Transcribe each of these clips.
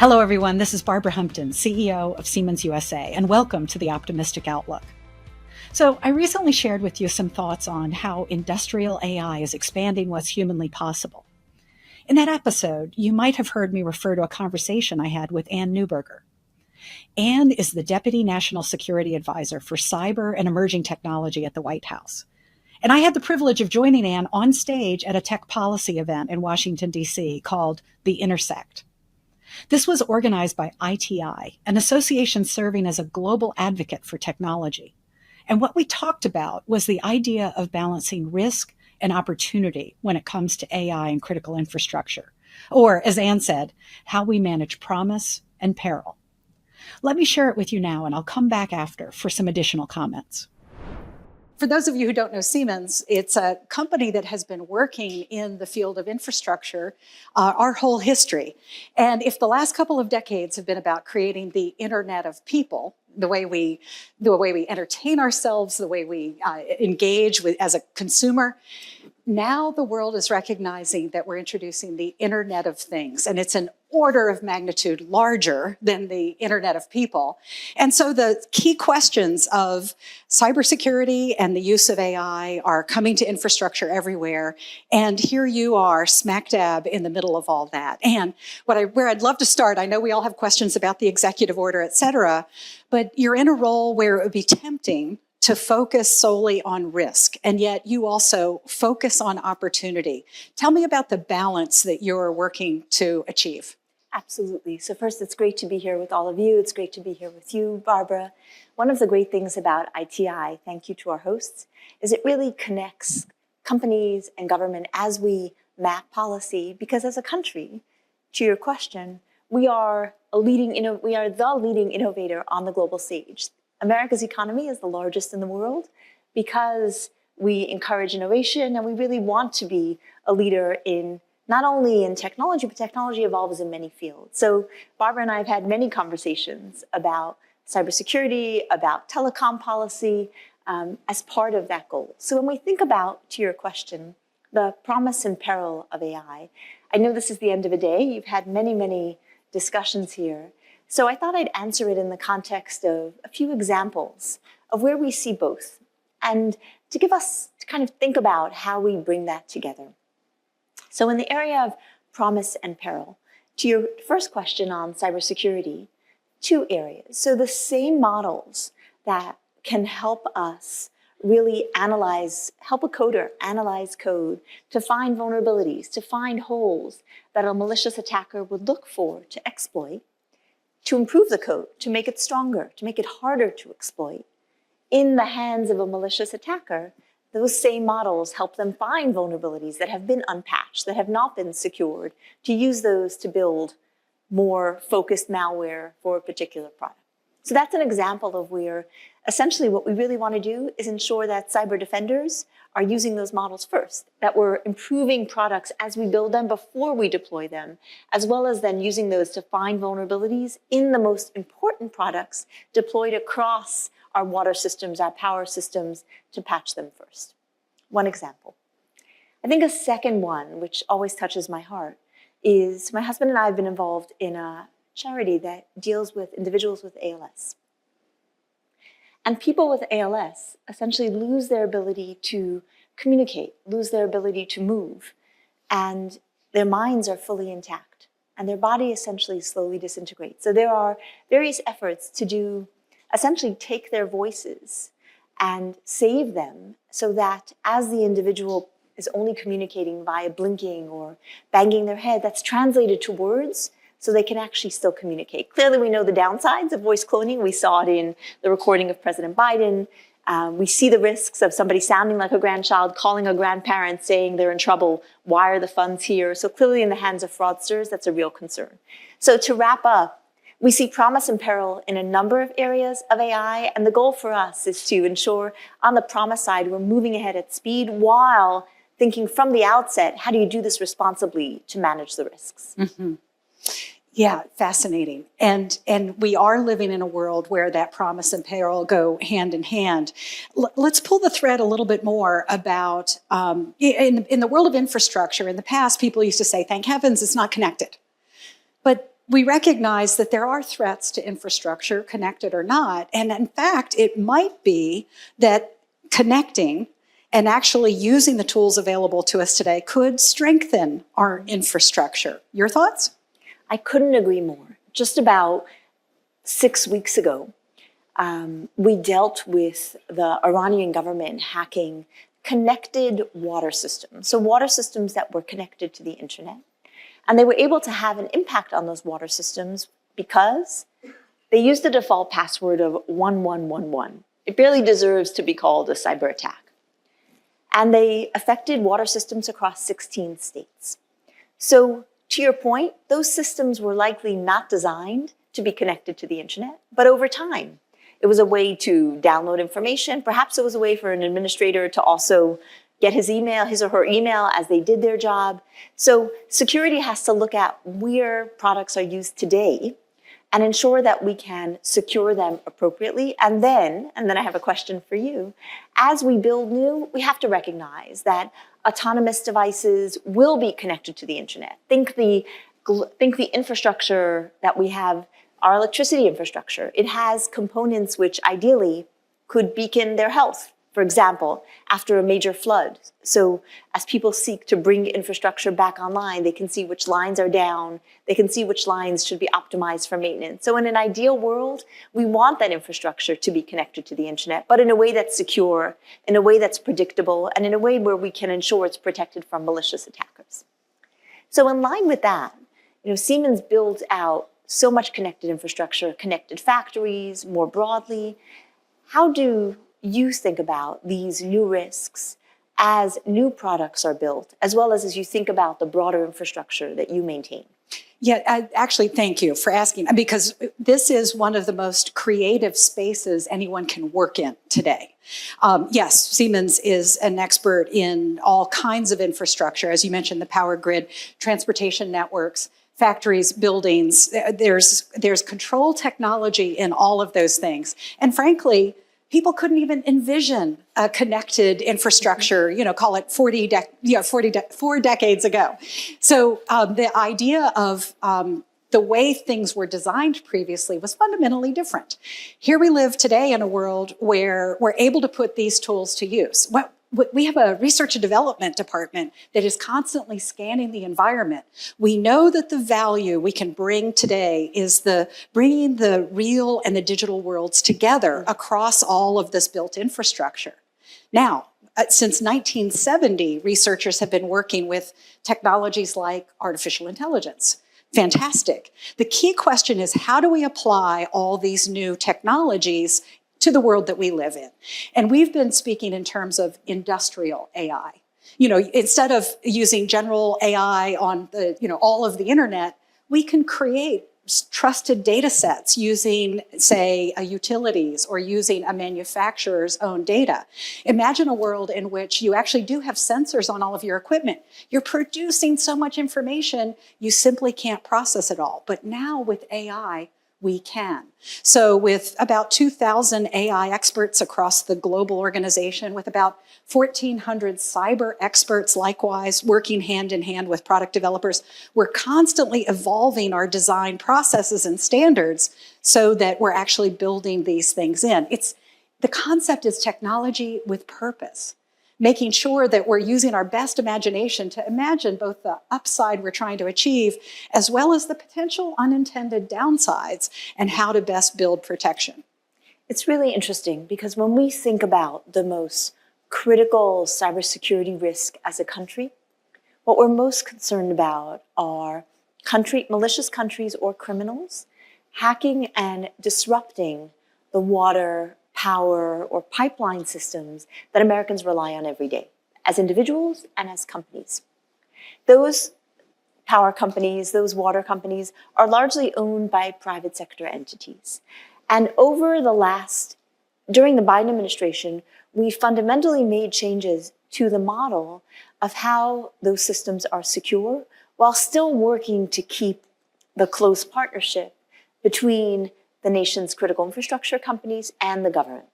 Hello, everyone. This is Barbara Humpton, CEO of Siemens USA, and welcome to the Optimistic Outlook. So, I recently shared with you some thoughts on how industrial AI is expanding what's humanly possible. In that episode, you might have heard me refer to a conversation I had with Anne Neuberger. Anne is the Deputy National Security Advisor for Cyber and Emerging Technology at the White House. And I had the privilege of joining Anne on stage at a tech policy event in Washington, D.C. called The Intersect. This was organized by ITI, an association serving as a global advocate for technology. And what we talked about was the idea of balancing risk and opportunity when it comes to AI and critical infrastructure. Or, as Anne said, how we manage promise and peril. Let me share it with you now, and I'll come back after for some additional comments. For those of you who don't know Siemens, it's a company that has been working in the field of infrastructure our whole history. And if the last couple of decades have been about creating the Internet of people, the way we entertain ourselves, the way we engage with as a consumer, now the world is recognizing that we're introducing the Internet of Things, and it's an order of magnitude larger than the Internet of People. And so the key questions of cybersecurity and the use of AI are coming to infrastructure everywhere. And here you are, smack dab in the middle of all that. And where I'd love to start, I know we all have questions about the executive order, et cetera, but you're in a role where it would be tempting to focus solely on risk, and yet you also focus on opportunity. Tell me about the balance that you're working to achieve. Absolutely. So first, it's great to be here with all of you. It's great to be here with you, Barbara. One of the great things about ITI, thank you to our hosts, is it really connects companies and government as we map policy, because as a country, to your question, we are the leading innovator on the global stage. America's economy is the largest in the world because we encourage innovation, and we really want to be a leader in not only in technology, but technology evolves in many fields. So Barbara and I have had many conversations about cybersecurity, about telecom policy as part of that goal. So when we think about, to your question, the promise and peril of AI, I know this is the end of a day. You've had many, many discussions here. So I thought I'd answer it in the context of a few examples of where we see both, and to give us to kind of think about how we bring that together. So in the area of promise and peril, to your first question on cybersecurity, two areas. So the same models that can help us really help a coder analyze code to find vulnerabilities, to find holes that a malicious attacker would look for to exploit, to improve the code, to make it stronger, to make it harder to exploit. In the hands of a malicious attacker, those same models help them find vulnerabilities that have been unpatched, that have not been secured, to use those to build more focused malware for a particular product. So that's an example of where essentially what we really want to do is ensure that cyber defenders are using those models first, that we're improving products as we build them before we deploy them, as well as then using those to find vulnerabilities in the most important products deployed across our water systems, our power systems, to patch them first. One example. I think a second one, which always touches my heart, is my husband and I have been involved in a charity that deals with individuals with ALS. And people with ALS essentially lose their ability to communicate, lose their ability to move, and their minds are fully intact, and their body essentially slowly disintegrates. So there are various efforts to essentially take their voices and save them so that as the individual is only communicating via blinking or banging their head, that's translated to words so they can actually still communicate. Clearly, we know the downsides of voice cloning. We saw it in the recording of President Biden. We see the risks of somebody sounding like a grandchild, calling a grandparent, saying they're in trouble. Why are the funds here? So clearly in the hands of fraudsters, that's a real concern. So to wrap up, we see promise and peril in a number of areas of AI, and the goal for us is to ensure on the promise side, we're moving ahead at speed while thinking from the outset, how do you do this responsibly to manage the risks? Mm-hmm. Yeah, fascinating. And we are living in a world where that promise and peril go hand in hand. Let's pull the thread a little bit more about, in the world of infrastructure, in the past, people used to say, thank heavens it's not connected. But we recognize that there are threats to infrastructure, connected or not. And in fact, it might be that connecting and actually using the tools available to us today could strengthen our infrastructure. Your thoughts? I couldn't agree more. Just about 6 weeks ago, we dealt with the Iranian government hacking connected water systems. So water systems that were connected to the internet. And they were able to have an impact on those water systems because they used the default password of 1111. It barely deserves to be called a cyber attack. And they affected water systems across 16 states. So to your point, those systems were likely not designed to be connected to the internet, but over time, it was a way to download information. Perhaps it was a way for an administrator to also get his or her email as they did their job. So security has to look at where products are used today and ensure that we can secure them appropriately. And then I have a question for you. As we build new, we have to recognize that autonomous devices will be connected to the internet. Think the infrastructure that we have, our electricity infrastructure. It has components which ideally could beacon their health, for example, after a major flood. So as people seek to bring infrastructure back online, they can see which lines are down. They can see which lines should be optimized for maintenance. So in an ideal world, we want that infrastructure to be connected to the internet, but in a way that's secure, in a way that's predictable, and in a way where we can ensure it's protected from malicious attackers. So in line with that, Siemens builds out so much connected infrastructure, connected factories, more broadly. How do you think about these new risks as new products are built, as well as you think about the broader infrastructure that you maintain? Yeah, actually, thank you for asking, because this is one of the most creative spaces anyone can work in today. Yes, Siemens is an expert in all kinds of infrastructure, as you mentioned, the power grid, transportation networks, factories, buildings. There's control technology in all of those things. And frankly, people couldn't even envision a connected infrastructure, call it 4 decades ago. So the idea of the way things were designed previously was fundamentally different. Here we live today in a world where we're able to put these tools to use. We have a research and development department that is constantly scanning the environment. We know that the value we can bring today is bringing the real and the digital worlds together across all of this built infrastructure. Now, since 1970, researchers have been working with technologies like artificial intelligence. Fantastic. The key question is, how do we apply all these new technologies to the world that we live in? And we've been speaking in terms of industrial AI. Instead of using general AI on all of the internet, we can create trusted data sets using, say, utilities or using a manufacturer's own data. Imagine a world in which you actually do have sensors on all of your equipment. You're producing so much information, you simply can't process it all. But now with AI, we can. So with about 2,000 AI experts across the global organization, with about 1,400 cyber experts likewise working hand in hand with product developers, we're constantly evolving our design processes and standards so that we're actually building these things in. The concept is technology with purpose, making sure that we're using our best imagination to imagine both the upside we're trying to achieve, as well as the potential unintended downsides and how to best build protection. It's really interesting because when we think about the most critical cybersecurity risk as a country, what we're most concerned about are malicious countries or criminals hacking and disrupting the water, power, or pipeline systems that Americans rely on every day, as individuals and as companies. Those power companies, those water companies, are largely owned by private sector entities. And during the Biden administration, we fundamentally made changes to the model of how those systems are secure, while still working to keep the close partnership between the nation's critical infrastructure companies and the government.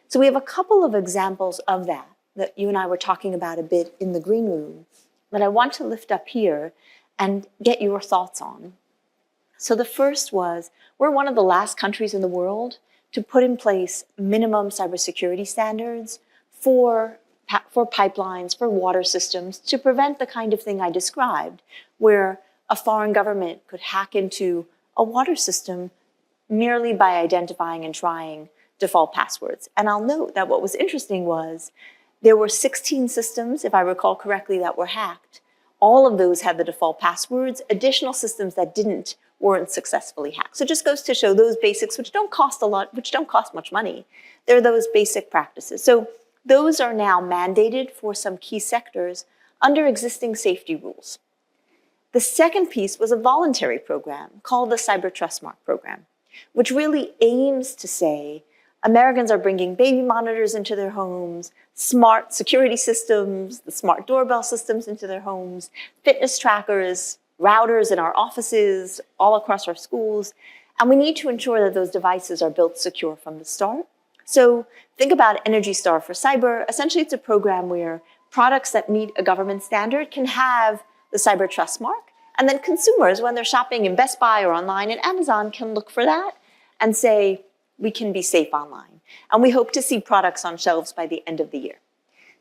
So we have a couple of examples of that you and I were talking about a bit in the green room that I want to lift up here and get your thoughts on. So the first was, we're one of the last countries in the world to put in place minimum cybersecurity standards for pipelines, for water systems, to prevent the kind of thing I described, where a foreign government could hack into a water system merely by identifying and trying default passwords. And I'll note that what was interesting was there were 16 systems, if I recall correctly, that were hacked. All of those had the default passwords. Additional systems that didn't weren't successfully hacked. So it just goes to show those basics, which don't cost a lot, which don't cost much money. They're those basic practices. So those are now mandated for some key sectors under existing safety rules. The second piece was a voluntary program called the Cyber Trust Mark program, which really aims to say Americans are bringing baby monitors into their homes, smart security systems, the smart doorbell systems into their homes, fitness trackers, routers in our offices, all across our schools. And we need to ensure that those devices are built secure from the start. So think about Energy Star for Cyber. Essentially, it's a program where products that meet a government standard can have the Cyber Trust Mark. And then consumers, when they're shopping in Best Buy or online at Amazon, can look for that and say, we can be safe online. And we hope to see products on shelves by the end of the year.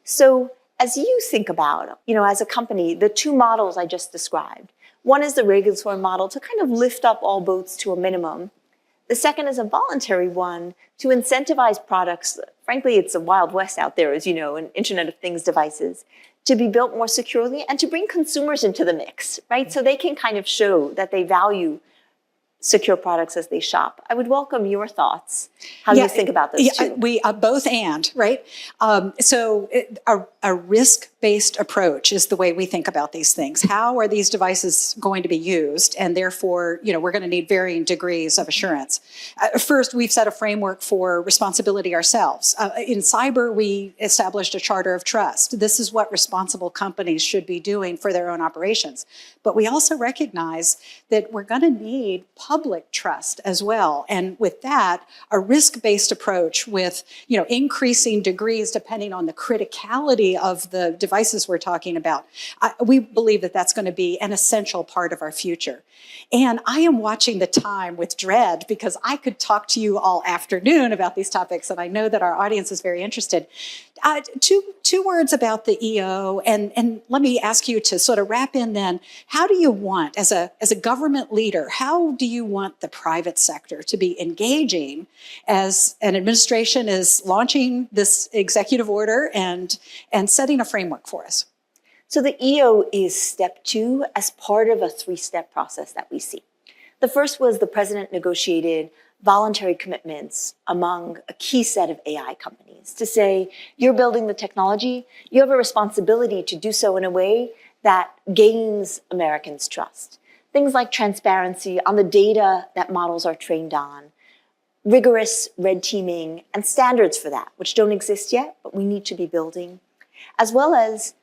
So as you think about, as a company, the two models I just described, one is the regulatory model to kind of lift up all boats to a minimum. The second is a voluntary one to incentivize products. Frankly, it's a wild west out there, as you know, in Internet of Things devices, to be built more securely and to bring consumers into the mix, right? So they can kind of show that they value secure products as they shop. I would welcome your thoughts, how you think about those two. We both and, right? So a risk-based approach is the way we think about these things. How are these devices going to be used? And therefore, we're going to need varying degrees of assurance. First, we've set a framework for responsibility ourselves. In cyber, we established a charter of trust. This is what responsible companies should be doing for their own operations. But we also recognize that we're going to need public trust as well. And with that, a risk-based approach with, increasing degrees depending on the criticality of the devices we're talking about, we believe that that's going to be an essential part of our future. And I am watching the time with dread because I could talk to you all afternoon about these topics, and I know that our audience is very interested. Two words about the EO, and let me ask you to sort of wrap in then, how do you want, as a government leader, how do you want the private sector to be engaging as an administration is launching this executive order and setting a framework for us? So the EO is step 2 as part of a 3-step process that we see. The first was the president negotiated voluntary commitments among a key set of AI companies to say, you're building the technology, you have a responsibility to do so in a way that gains Americans' trust. Things like transparency on the data that models are trained on, rigorous red teaming and standards for that, which don't exist yet, but we need to be building, as well as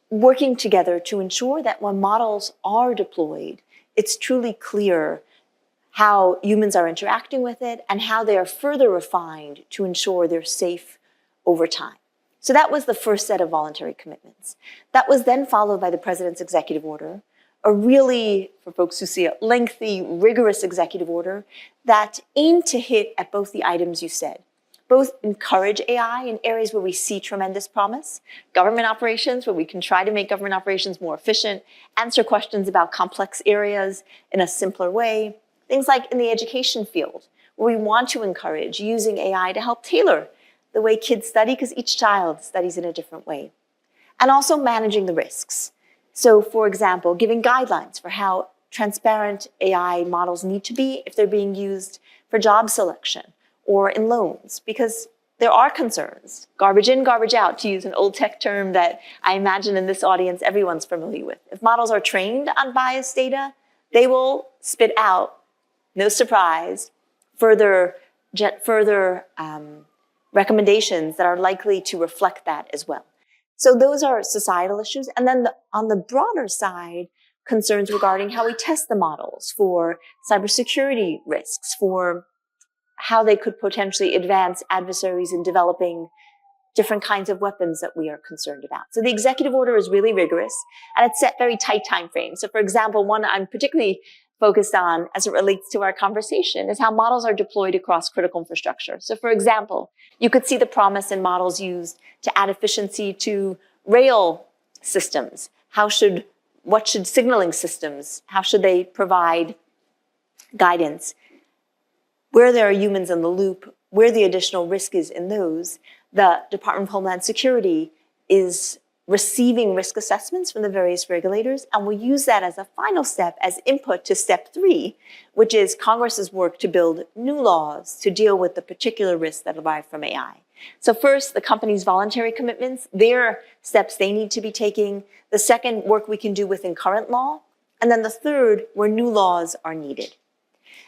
working together to ensure that when models are deployed, it's truly clear how humans are interacting with it and how they are further refined to ensure they're safe over time. So that was the first set of voluntary commitments. That was then followed by the president's executive order, a really, for folks who see it, lengthy, rigorous executive order that aimed to hit at both the items you said. Both encourage AI in areas where we see tremendous promise, government operations, where we can try to make government operations more efficient, answer questions about complex areas in a simpler way. Things like in the education field, where we want to encourage using AI to help tailor the way kids study, because each child studies in a different way. And also managing the risks. So, for example, giving guidelines for how transparent AI models need to be if they're being used for job selection or in loans, because there are concerns. Garbage in, garbage out, to use an old tech term that I imagine in this audience everyone's familiar with. If models are trained on biased data, they will spit out, no surprise, further recommendations that are likely to reflect that as well. So those are societal issues. And then on the broader side, concerns regarding how we test the models for cybersecurity risks, for how they could potentially advance adversaries in developing different kinds of weapons that we are concerned about. So the executive order is really rigorous, and it's set very tight time frames. So for example, one I'm particularly focused on as it relates to our conversation is how models are deployed across critical infrastructure. So for example, you could see the promise in models used to add efficiency to rail systems. What should signaling systems, how should they provide guidance? Where there are humans in the loop, where the additional risk is in those, the Department of Homeland Security is receiving risk assessments from the various regulators, and we'll use that as a final step, as input to step 3, which is Congress's work to build new laws to deal with the particular risks that arise from AI. So first, the company's voluntary commitments, their steps they need to be taking. The second, work we can do within current law. And then the third, where new laws are needed.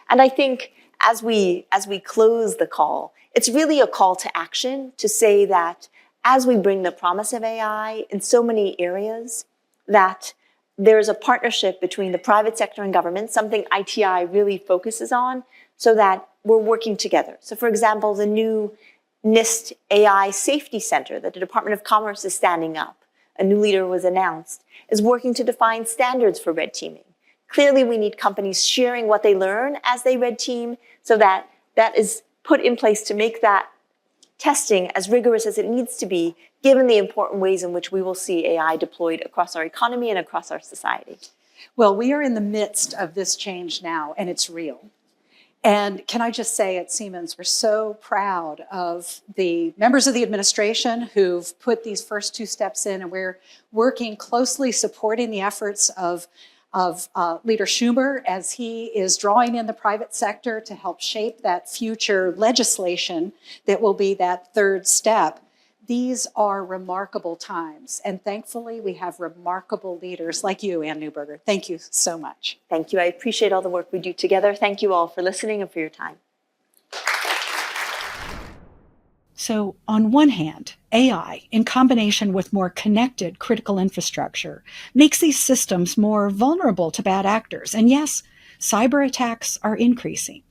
And I think as we close the call, it's really a call to action to say that as we bring the promise of AI in so many areas, that there's a partnership between the private sector and government, something ITI really focuses on, so that we're working together. So for example, the new NIST AI Safety Center that the Department of Commerce is standing up, a new leader was announced, is working to define standards for red teaming. Clearly, we need companies sharing what they learn as they red team so that that is put in place to make that testing as rigorous as it needs to be, given the important ways in which we will see AI deployed across our economy and across our society. Well, we are in the midst of this change now, and it's real. And can I just say at Siemens, we're so proud of the members of the administration who've put these first 2 steps in, and we're working closely supporting the efforts of Leader Schumer as he is drawing in the private sector to help shape that future legislation that will be that 3rd step. These are remarkable times, and thankfully we have remarkable leaders like you, Anne Neuberger. Thank you so much. Thank you. I appreciate all the work we do together. Thank you all for listening and for your time. So on one hand, AI, in combination with more connected critical infrastructure, makes these systems more vulnerable to bad actors. And yes, cyber attacks are increasing.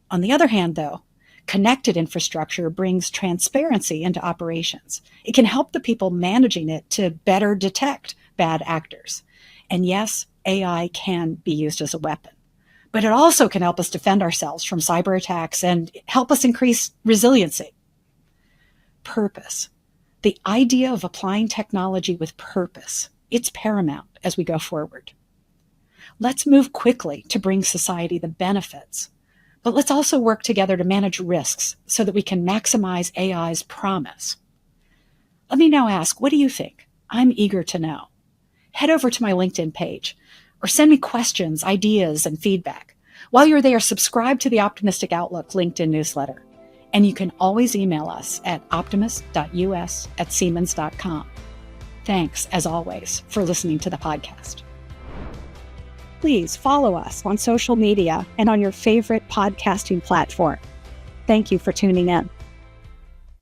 On the other hand, though, connected infrastructure brings transparency into operations. It can help the people managing it to better detect bad actors. And yes, AI can be used as a weapon. But it also can help us defend ourselves from cyber attacks and help us increase resiliency. Purpose. The idea of applying technology with purpose, it's paramount as we go forward. Let's move quickly to bring society the benefits, but let's also work together to manage risks so that we can maximize AI's promise. Let me now ask, what do you think? I'm eager to know. Head over to my LinkedIn page or send me questions, ideas, and feedback. While you're there, subscribe to the Optimistic Outlook LinkedIn newsletter. And you can always email us at optimist.us@siemens.com. Thanks, as always, for listening to the podcast. Please follow us on social media and on your favorite podcasting platform. Thank you for tuning in.